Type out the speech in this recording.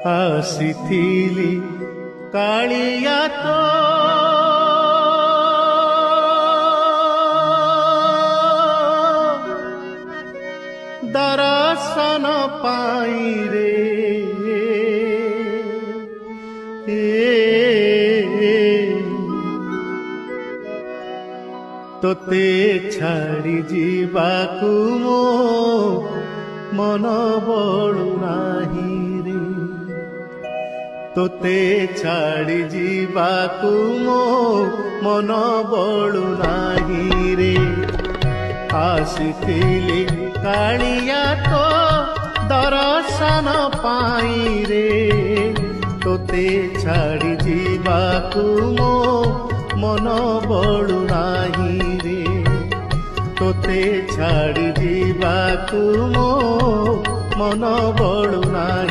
ଆସିଥିଲି କାଳିଆ ତୋ ଦର୍ଶନ ପାଇଁ ରେ ତୋତେ ଛାଡ଼ି ଯିବାକୁ ମୋ ମନ ବଳୁ ନାହିଁ ରେ ତୋତେ ଛାଡ଼ି ଯିବାକୁ ମୋ ମନ ବଳୁ ନାହିଁ ରେ ଆସିଥିଲି କାଳିଆ ତୋ ଦର୍ଶନ ପାଇଁ ରେ ତୋତେ ଛାଡ଼ି ଯିବାକୁ ମୋ ମନ ବଳୁ ନାହିଁ ରେ ତୋତେ ଛାଡ଼ି ଯିବାକୁ ମୋ ମନ ବଳୁ ନାହିଁ।